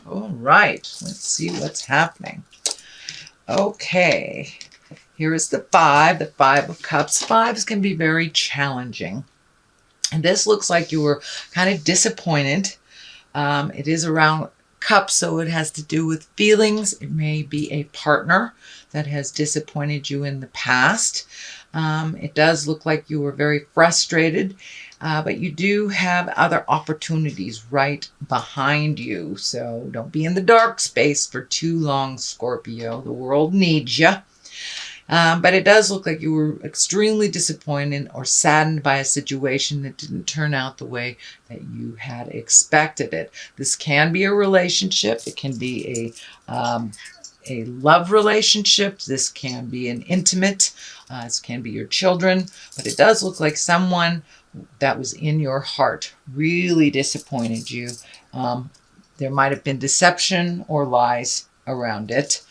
All right, let's see what's happening. Okay, here is the Five of Cups. Fives can be very challenging. And this looks like you were kind of disappointed. It is around cups, so it has to do with feelings. It may be a partner that has disappointed you in the past. It does look like you were very frustrated, but you do have other opportunities right behind you. So don't be in the dark space for too long, Scorpio. The world needs you. But it does look like you were extremely disappointed or saddened by a situation that didn't turn out the way that you had expected it. This can be a relationship. It can be a love relationship. This can be an intimate. This can be your children. But it does look like someone that was in your heart really disappointed you. There might have been deception or lies around it.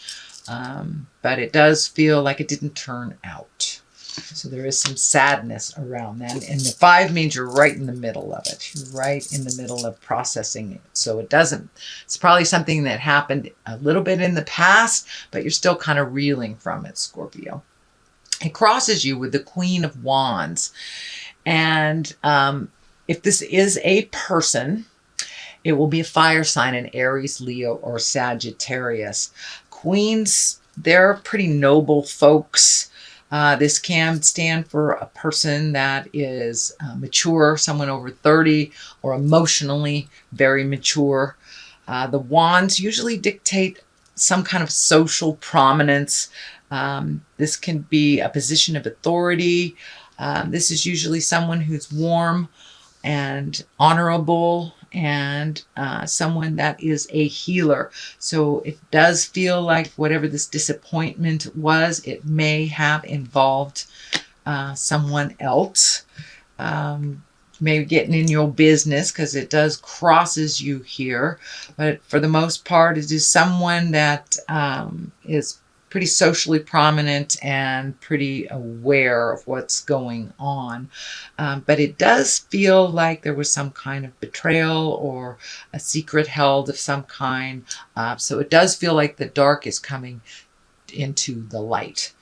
But it does feel like it didn't turn out. So there is some sadness around that. And the five means you're right in the middle of it. You're right in the middle of processing it. So it's probably something that happened a little bit in the past, but you're still kind of reeling from it, Scorpio. It crosses you with the Queen of Wands. And if this is a person, it will be a fire sign in Aries, Leo, or Sagittarius. Queens, they're pretty noble folks. This can stand for a person that is mature, someone over 30, or emotionally very mature. The wands usually dictate some kind of social prominence. This can be a position of authority. This is usually someone who's warm and honorable, and someone that is a healer. So it does feel like whatever this disappointment was, it may have involved someone else. Maybe getting in your business, because it does crosses you here. But for the most part, it is someone that is pretty socially prominent and pretty aware of what's going on. But it does feel like there was some kind of betrayal or a secret held of some kind. So it does feel like the dark is coming into the light.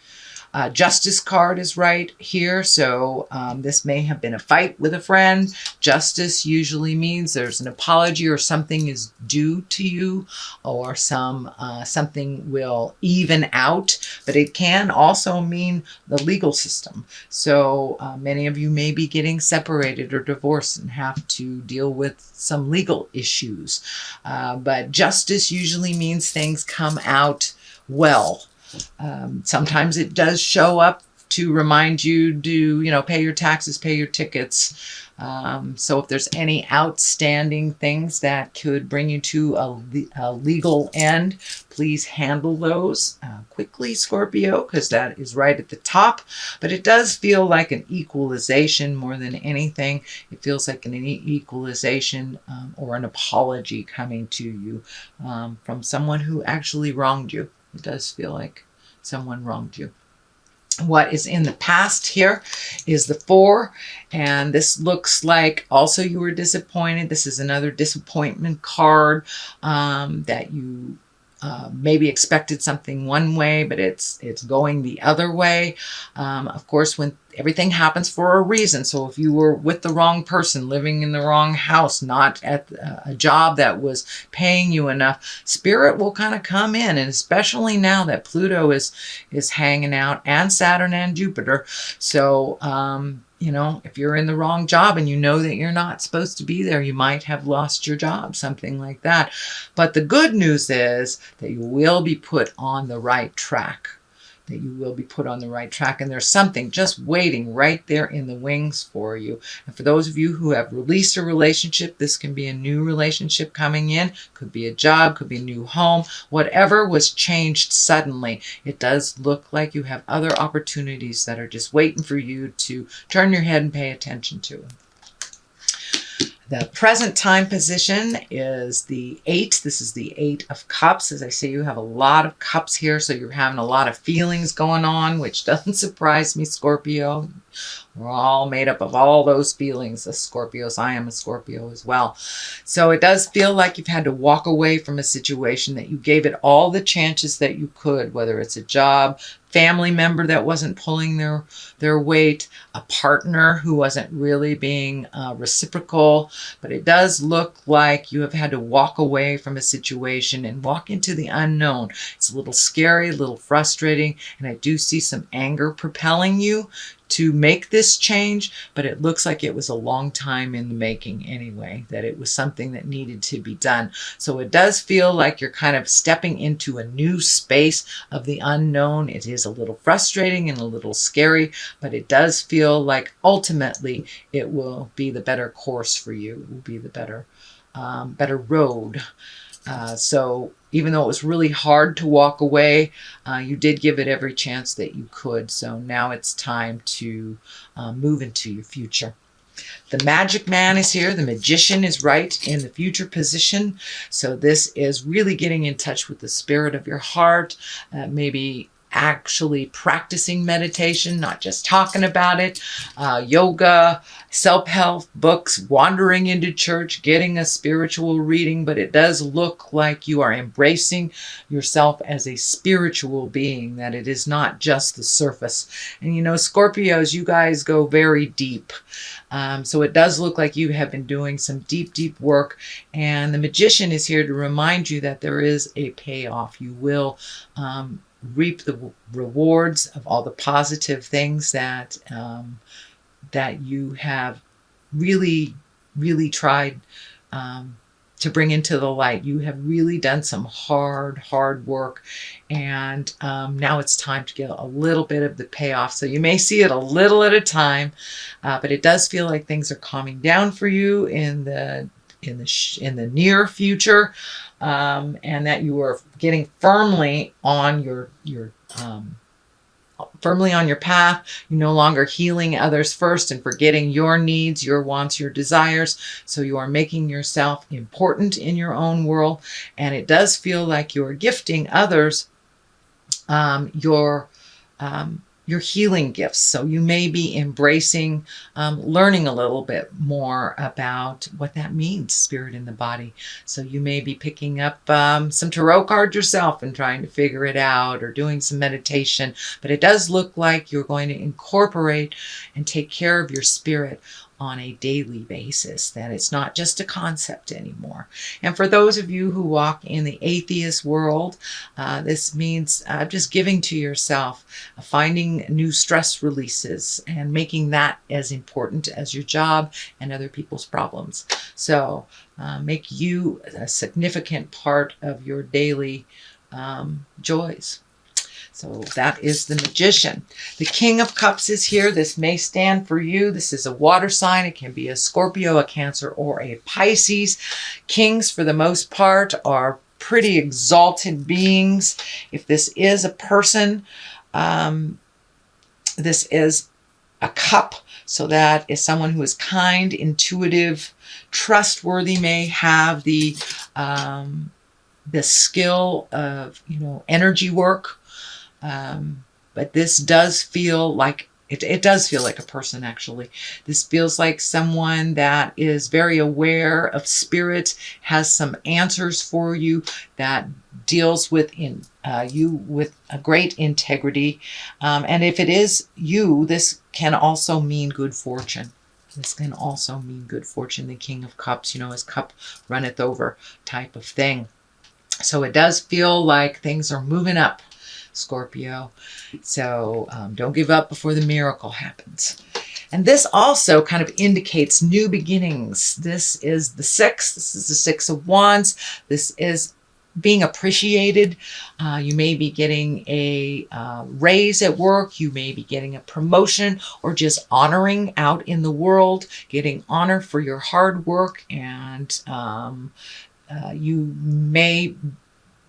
Justice card is right here. So this may have been a fight with a friend. Justice usually means there's an apology or something is due to you, or something will even out. But it can also mean the legal system. So many of you may be getting separated or divorced and have to deal with some legal issues. But justice usually means things come out well. Sometimes it does show up to remind you to, pay your taxes, pay your tickets. So if there's any outstanding things that could bring you to a legal end, please handle those quickly, Scorpio, because that is right at the top. But it does feel like an equalization more than anything. It feels like an equalization or an apology coming to you from someone who actually wronged you. It does feel like someone wronged you. What is in the past here is the Four, and this looks like also you were disappointed. This is another disappointment card that you maybe expected something one way, but it's going the other way. Of course, when everything happens for a reason. So if you were with the wrong person, living in the wrong house, not at a job that was paying you enough, spirit will kind of come in. And especially now that Pluto is hanging out, and Saturn and Jupiter. So, if you're in the wrong job and you know that you're not supposed to be there, you might have lost your job, something like that. But the good news is that you will be put on the right track. And there's something just waiting right there in the wings for you. And for those of you who have released a relationship, this can be a new relationship coming in, could be a job, could be a new home, whatever was changed suddenly. It does look like you have other opportunities that are just waiting for you to turn your head and pay attention to. The present time position is the 8. This is the 8 of Cups. As I say, you have a lot of cups here, so you're having a lot of feelings going on, which doesn't surprise me, Scorpio. We're all made up of all those feelings, the Scorpios. I am a Scorpio as well. So it does feel like you've had to walk away from a situation that you gave it all the chances that you could, whether it's a job, family member that wasn't pulling their weight, a partner who wasn't really being reciprocal. But it does look like you have had to walk away from a situation and walk into the unknown. It's a little scary, a little frustrating, and I do see some anger propelling you to make this change, but it looks like it was a long time in the making anyway, that it was something that needed to be done. So it does feel like you're kind of stepping into a new space of the unknown. It is a little frustrating and a little scary, but it does feel like ultimately it will be the better course for you. It will be the better road. So even though it was really hard to walk away, you did give it every chance that you could. So now it's time to move into your future. The magic man is here. The magician is right in the future position. So this is really getting in touch with the spirit of your heart, maybe actually practicing meditation, not just talking about it, yoga, self-help books, wandering into church, getting a spiritual reading, but it does look like you are embracing yourself as a spiritual being, that it is not just the surface. And you know, Scorpios, you guys go very deep. So it does look like you have been doing some deep, deep work, and the magician is here to remind you that there is a payoff. You will reap the rewards of all the positive things that that you have really, really tried to bring into the light. You have really done some hard work, and now it's time to get a little bit of the payoff. So you may see it a little at a time, but it does feel like things are calming down for you in the near future, and that you are getting firmly on your path. You're no longer healing others first and forgetting your needs, your wants, your desires. So you are making yourself important in your own world, and it does feel like you're gifting others your healing gifts. So you may be embracing learning a little bit more about what that means, spirit in the body. So you may be picking up some tarot cards yourself and trying to figure it out, or doing some meditation. But it does look like you're going to incorporate and take care of your spirit on a daily basis, that it's not just a concept anymore. And for those of you who walk in the atheist world, this means just giving to yourself, finding new stress releases, and making that as important as your job and other people's problems. So make you a significant part of your daily joys. So that is the magician. The King of Cups is here. This may stand for you. This is a water sign. It can be a Scorpio, a Cancer, or a Pisces. Kings, for the most part, are pretty exalted beings. If this is a person, this is a cup. So that is someone who is kind, intuitive, trustworthy, may have the skill of, energy work. But this does feel like, it does feel like a person, actually. This feels like someone that is very aware of spirit, has some answers for you, that deals with you with a great integrity. And if it is you, this can also mean good fortune. This can also mean good fortune. The King of Cups, his cup runneth over type of thing. So it does feel like things are moving up, Scorpio. So don't give up before the miracle happens. And this also kind of indicates new beginnings. This is the Six. This is the Six of Wands. This is being appreciated. You may be getting a raise at work. You may be getting a promotion, or just honoring out in the world, getting honor for your hard work. And you may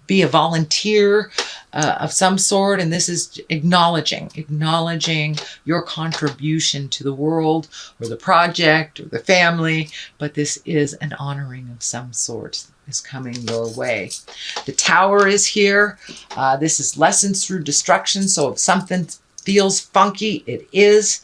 be a volunteer of some sort, and this is acknowledging your contribution to the world, or the project, or the family. But this is an honoring of some sort is coming your way. The Tower is here. This is lessons through destruction. So if something feels funky, it is.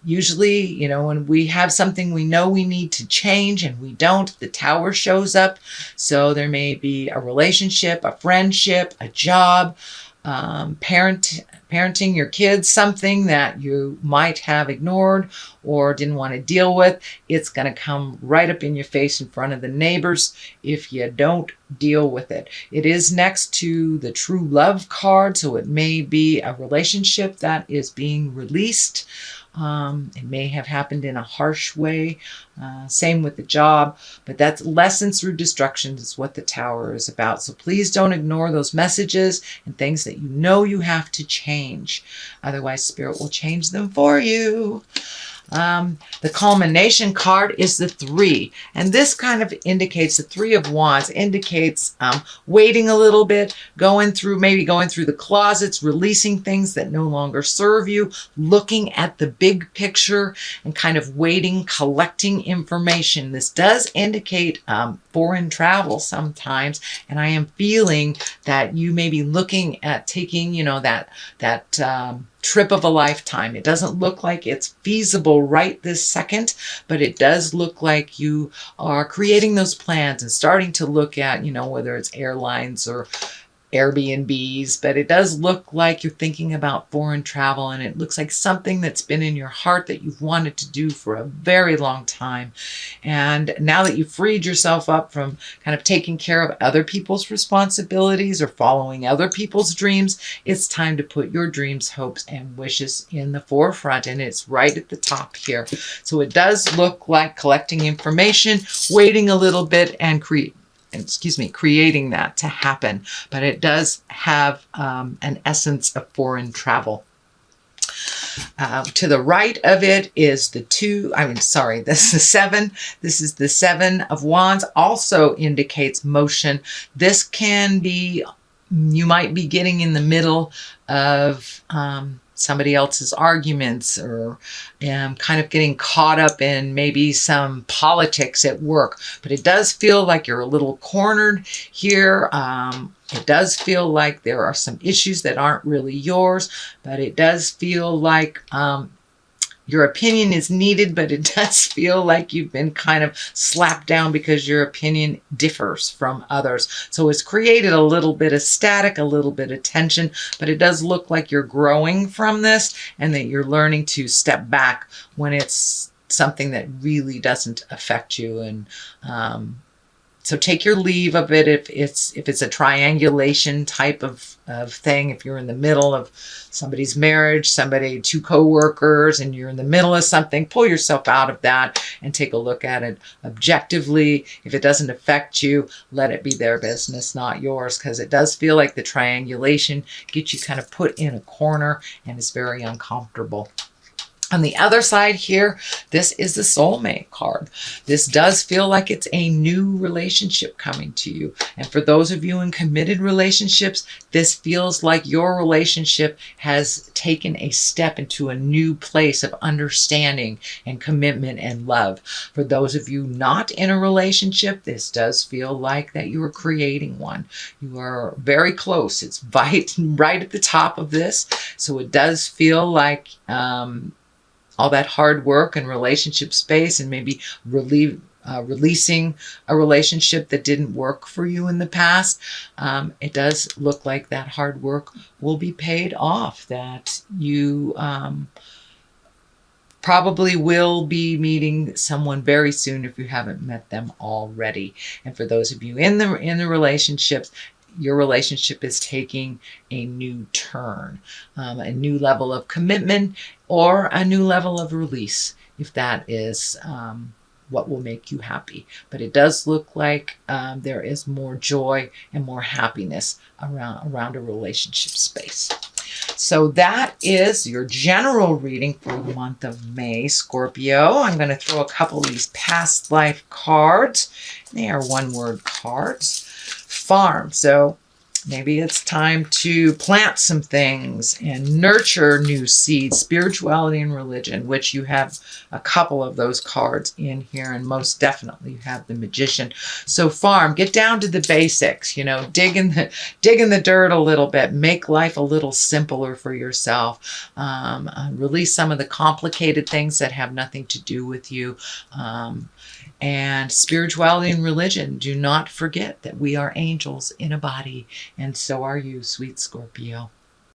Usually, you know, when we have something we know we need to change and we don't, the Tower shows up. So there may be a relationship, a friendship, a job, parenting your kids, something that you might have ignored or didn't want to deal with. It's going to come right up in your face in front of the neighbors if you don't deal with it. It is next to the true love card, so it may be a relationship that is being released. It may have happened in a harsh way. Same with the job, but that's lessons through destruction is what the Tower is about. So please don't ignore those messages and things that you know you have to change. Otherwise, Spirit will change them for you. The culmination card is the 3. And this kind of indicates, the 3 of Wands indicates waiting a little bit, maybe going through the closets, releasing things that no longer serve you, looking at the big picture and kind of waiting, collecting information. This does indicate foreign travel sometimes. And I am feeling that you may be looking at taking, you know, that trip of a lifetime. It doesn't look like it's feasible right this second, but it does look like you are creating those plans and starting to look at, you know, whether it's airlines or Airbnbs, but it does look like you're thinking about foreign travel, and it looks like something that's been in your heart that you've wanted to do for a very long time. And now that you've freed yourself up from kind of taking care of other people's responsibilities or following other people's dreams, it's time to put your dreams, hopes, and wishes in the forefront, and it's right at the top here. So it does look like collecting information, waiting a little bit, and creating that to happen. But it does have an essence of foreign travel. To the right of it is the 7. This is the 7 of Wands, also indicates motion. This can be, you might be getting in the middle of somebody else's arguments, or kind of getting caught up in maybe some politics at work. But it does feel like you're a little cornered here. It does feel like there are some issues that aren't really yours, but it does feel like your opinion is needed, but it does feel like you've been kind of slapped down because your opinion differs from others. So it's created a little bit of static, a little bit of tension, but it does look like you're growing from this and that you're learning to step back when it's something that really doesn't affect you. And so take your leave of it if it's a triangulation type of thing. If you're in the middle of somebody's marriage, two co-workers, and you're in the middle of something, pull yourself out of that and take a look at it objectively. If it doesn't affect you, let it be their business, not yours, because it does feel like the triangulation gets you kind of put in a corner and it's very uncomfortable. On the other side here, this is the soulmate card. This does feel like it's a new relationship coming to you. And for those of you in committed relationships, this feels like your relationship has taken a step into a new place of understanding and commitment and love. For those of you not in a relationship, this does feel like that you are creating one. You are very close. It's right at the top of this. So it does feel like all that hard work and relationship space, and maybe releasing a relationship that didn't work for you in the past. It does look like that hard work will be paid off, that you probably will be meeting someone very soon if you haven't met them already. And for those of you in the relationships, your relationship is taking a new turn, a new level of commitment, or a new level of release, if that is what will make you happy. But it does look like there is more joy and more happiness around a relationship space. So that is your general reading for the month of May, Scorpio. I'm going to throw a couple of these past life cards. They are one-word cards. Farm. So Maybe it's time to plant some things and nurture new seeds, spirituality and religion, which you have a couple of those cards in here, and most definitely you have the Magician. So farm, get down to the basics, you know, dig in the dirt a little bit, make life a little simpler for yourself, release some of the complicated things that have nothing to do with you. And spirituality and religion, do not forget that we are angels in a body, and so are you, sweet Scorpio.